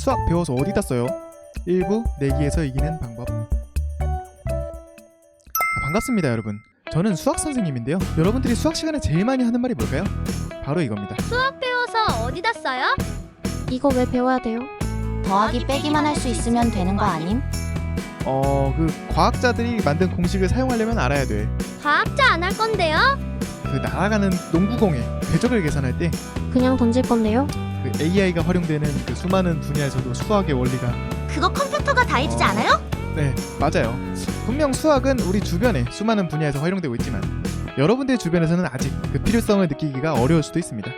수학 배워서 어디다 써요? 일부 내기에서 이기는 방법. 반갑습니다 여러분. 저는 수학 선생님인데요. 여러분들이 수학 시간에 제일 많이 하는 말이 뭘까요? 바로 이겁니다. 수학 배워서 어디다 써요? 이거 왜 배워야 돼요? 더하기 빼기만 할 수 있으면 되는 거 아님? 그 과학자들이 만든 공식을 사용하려면 알아야 돼. 과학자 안 할 건데요? 그 날아가는 농구공의 궤적을 계산할 때 그냥 던질 건데요? 그 AI가 활용되는 그 수많은 분야에서도 수학의 원리가 그거 컴퓨터가 다 해주지 않아요? 네, 맞아요. 분명 수학은 우리 주변에 수많은 분야에서 활용되고 있지만 여러분들 주변에서는 아직 그 필요성을 느끼기가 어려울 수도 있습니다.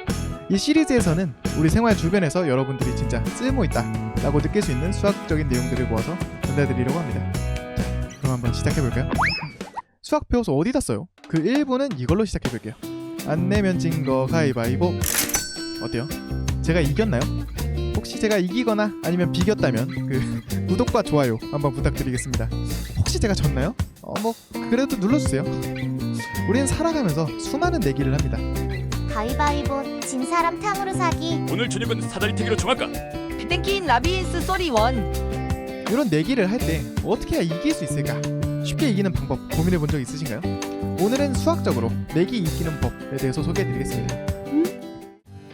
이 시리즈에서는 우리 생활 주변에서 여러분들이 진짜 쓸모있다 라고 느낄 수 있는 수학적인 내용들을 모아서 전달드리려고 합니다. 자, 그럼 한번 시작해볼까요? 수학 배워서 어디다 써요? 그 1부는 이걸로 시작해볼게요. 안 내면 진 거 가위바위보. 어때요? 제가 이겼나요? 혹시 제가 이기거나 아니면 비겼다면 그 구독과 좋아요 한번 부탁드리겠습니다. 혹시 제가 졌나요? 그래도 눌러주세요. 우리는 살아가면서 수많은 내기를 합니다. 가위바위보 진 사람 탕후루 사기. 오늘 저녁은 사다리태기로 정할까? 땡킨 라비인스 쏘리원. 이런 내기를 할 때 어떻게 해야 이길 수 있을까? 쉽게 이기는 방법 고민해 본 적 있으신가요? 오늘은 수학적으로 내기 이기는 법에 대해서 소개해드리겠습니다.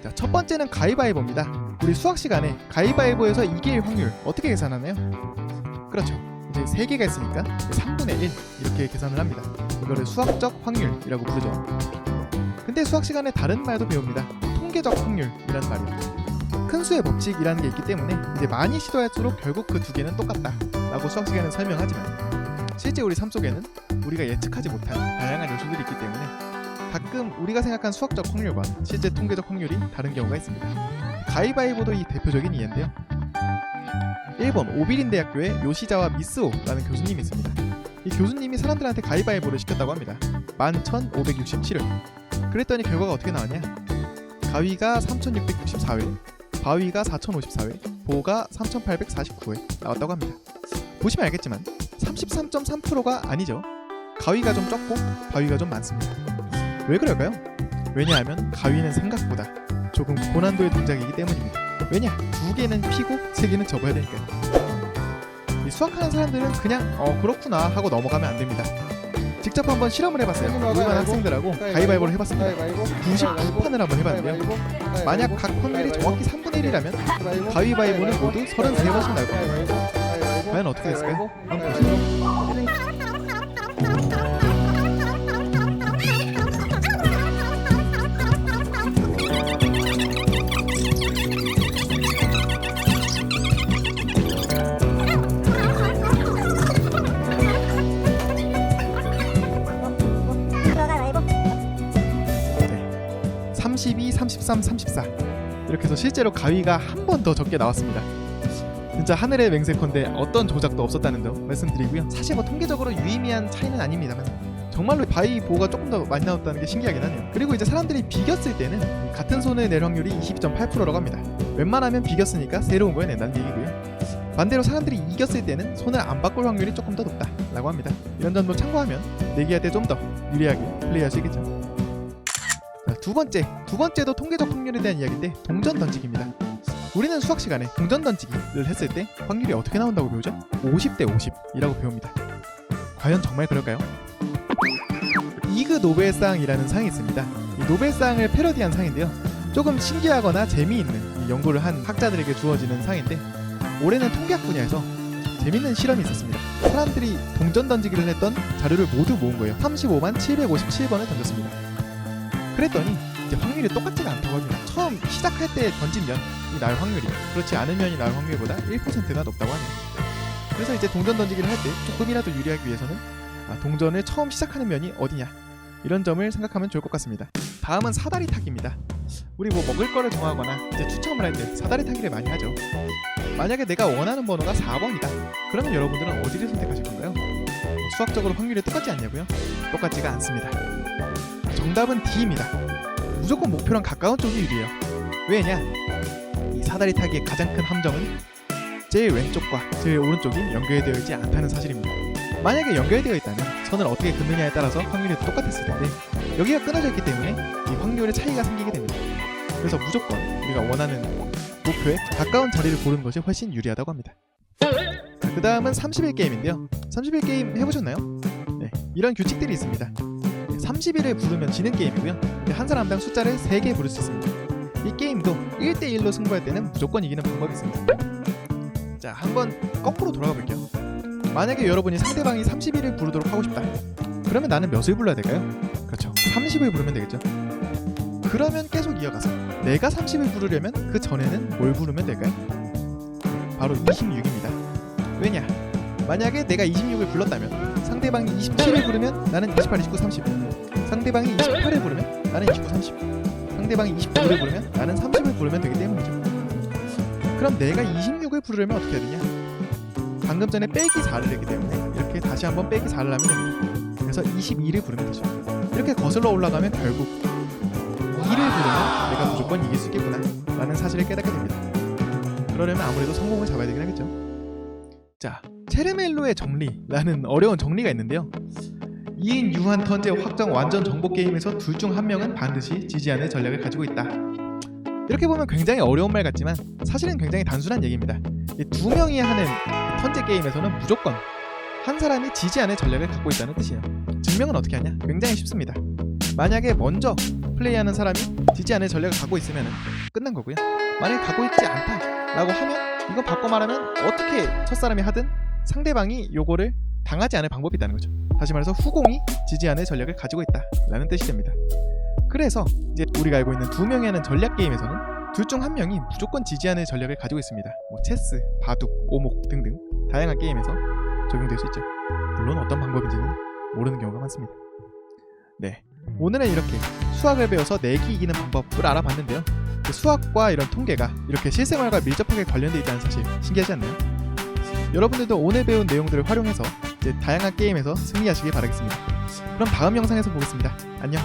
자, 첫 번째는 가위바위보입니다. 우리 수학 시간에 가위바위보에서 이길 확률 어떻게 계산하나요? 그렇죠. 이제 3개가 있으니까 3분의 1 이렇게 계산을 합니다. 이거를 수학적 확률이라고 부르죠. 근데 수학 시간에 다른 말도 배웁니다. 통계적 확률이라는 말이요. 큰 수의 법칙이라는 게 있기 때문에 이제 많이 시도할수록 결국 그 두 개는 똑같다 라고 수학 시간은 설명하지만 실제 우리 삶 속에는 우리가 예측하지 못한 다양한 요소들이 있기 때문에 가끔 우리가 생각한 수학적 확률과 실제 통계적 확률이 다른 경우가 있습니다. 가위바위보도 이 대표적인 이해인데요. 일본 오비린 대학교에 요시자와 미스오라는 교수님이 있습니다. 이 교수님이 사람들한테 가위바위보를 시켰다고 합니다. 11,567회. 그랬더니 결과가 어떻게 나왔냐? 가위가 3,664회, 바위가 4,054회, 보가 3,849회 나왔다고 합니다. 보시면 알겠지만 33.3%가 아니죠. 가위가 좀 적고 바위가 좀 많습니다. 왜 그럴까요? 왜냐하면 가위는 생각보다 조금 고난도의 동작이기 때문입니다. 왜냐? 2개는 피고 3개는 접어야 되니까요. 이 수학하는 사람들은 그냥 그렇구나 하고 넘어가면 안 됩니다. 직접 한번 실험을 해봤어요. 일반 학생들하고 가위바위보를 해봤습니다. 99판을 한번 해봤는데요. 만약 각 확률이 정확히 3분의 1이라면 가위바위보는 모두 33번씩 나올 겁니다. 과연 어떻게 됐을까요? 한번 보시죠. 네. 32, 33, 34 이렇게 해서 실제로 가위가 한 번 더 적게 나왔습니다. 진짜 하늘의 맹세컨대 어떤 조작도 없었다는 점 말씀드리고요. 사실 통계적으로 유의미한 차이는 아닙니다만 정말로 바위 보가 조금 더 많이 나왔다는 게 신기하긴 하네요. 그리고 이제 사람들이 비겼을 때는 같은 손을 낼 확률이 22.8%라고 합니다. 웬만하면 비겼으니까 새로운 걸 낸다는 얘기고요. 반대로 사람들이 이겼을 때는 손을 안 바꿀 확률이 조금 더 높다라고 합니다. 이런 점도 참고하면 내기할 때 좀 더 유리하게 플레이할 수 있겠죠. 자, 두 번째도 통계적 확률에 대한 이야기인데 동전 던지기입니다. 우리는 수학 시간에 동전 던지기를 했을 때 확률이 어떻게 나온다고 배우죠? 50대 50이라고 배웁니다. 과연 정말 그럴까요? 이그 노벨상이라는 상이 있습니다. 이 노벨상을 패러디한 상인데요. 조금 신기하거나 재미있는 연구를 한 학자들에게 주어지는 상인데 올해는 통계학 분야에서 재밌는 실험이 있었습니다. 사람들이 동전 던지기를 했던 자료를 모두 모은 거예요. 35만 757번을 던졌습니다. 그랬더니 이제 확률이 똑같지가 않다고 합니다. 처음 시작할 때 던진 면이 나올 확률이 그렇지 않은 면이 나올 확률보다 1%가 높다고 합니다. 그래서 이제 동전 던지기를 할 때 조금이라도 유리하기 위해서는 동전을 처음 시작하는 면이 어디냐 이런 점을 생각하면 좋을 것 같습니다. 다음은 사다리 타기입니다. 우리 먹을 거를 정하거나 이제 추첨을 할 때 사다리 타기를 많이 하죠. 만약에 내가 원하는 번호가 4번이다. 그러면 여러분들은 어디를 선택하실 건가요? 수학적으로 확률이 똑같지 않냐고요? 똑같지가 않습니다. 정답은 D입니다. 무조건 목표랑 가까운 쪽이 유리해요. 왜냐? 이 사다리 타기의 가장 큰 함정은 제일 왼쪽과 제일 오른쪽이 연결되어 있지 않다는 사실입니다. 만약에 연결되어 있다면 선을 어떻게 긋느냐에 따라서 확률이 똑같았을 텐데 여기가 끊어져 있기 때문에 이 확률의 차이가 생기게 됩니다. 그래서 무조건 우리가 원하는 목표에 가까운 자리를 고르는 것이 훨씬 유리하다고 합니다. 그 다음은 31게임인데요. 31게임 해보셨나요? 네, 이런 규칙들이 있습니다. 30일을 부르면 지는 게임이고요. 한 사람당 숫자를 3개 부를 수 있습니다. 이 게임도 1대1로 승부할 때는 무조건 이기는 방법이 있습니다. 자, 한번 거꾸로 돌아가 볼게요. 만약에 여러분이 상대방이 30일을 부르도록 하고 싶다. 그러면 나는 몇을 불러야 될까요? 그렇죠, 30을 부르면 되겠죠. 그러면 계속 이어가서 내가 30을 부르려면 그 전에는 뭘 부르면 될까요? 바로 26입니다. 왜냐? 만약에 내가 26을 불렀다면 상대방이 27을 부르면 나는 28, 29, 30. 상대방이 28을 부르면 나는 29, 30. 상대방이 29를 부르면 나는 30을 부르면 되기 때문이죠. 그럼 내가 26을 부르려면 어떻게 해야 되냐? 방금 전에 빼기 4를 했기 때문에 이렇게 다시 한번 빼기 4를 하면 됩니다. 그래서 22를 부르면 되죠. 이렇게 거슬러 올라가면 결국 2를 부르면 내가 무조건 이길 수 있겠구나 라는 사실을 깨닫게 됩니다. 그러려면 아무래도 성공을 잡아야 되긴 하겠죠. 자, 체르멜로의 정리라는 어려운 정리가 있는데요. 2인 유한 턴제 확정 완전 정복 게임에서 둘 중 한 명은 반드시 지지 않을 전략을 가지고 있다. 이렇게 보면 굉장히 어려운 말 같지만 사실은 굉장히 단순한 얘기입니다. 이 두 명이 하는 턴제 게임에서는 무조건 한 사람이 지지 않을 전략을 갖고 있다는 뜻이에요. 증명은 어떻게 하냐? 굉장히 쉽습니다. 만약에 먼저 플레이하는 사람이 지지 않을 전략을 갖고 있으면 끝난 거고요. 만약에 갖고 있지 않다라고 하면 이건 바꿔 말하면 어떻게 첫사람이 하든 상대방이 요거를 당하지 않을 방법이 있다는 거죠. 다시 말해서 후공이 지지 않을 전략을 가지고 있다라는 뜻이 됩니다. 그래서 이제 우리가 알고 있는 두 명이 하는 전략 게임에서는 둘 중 한 명이 무조건 지지 않을 전략을 가지고 있습니다. 뭐 체스, 바둑, 오목 등등 다양한 게임에서 적용될 수 있죠. 물론 어떤 방법인지는 모르는 경우가 많습니다. 네, 오늘은 이렇게 수학을 배워서 내기 이기는 방법을 알아봤는데요. 그 수학과 이런 통계가 이렇게 실생활과 밀접하게 관련되어 있다는 사실 신기하지 않나요? 여러분들도 오늘 배운 내용들을 활용해서 이제 다양한 게임에서 승리하시길 바라겠습니다. 그럼 다음 영상에서 보겠습니다. 안녕.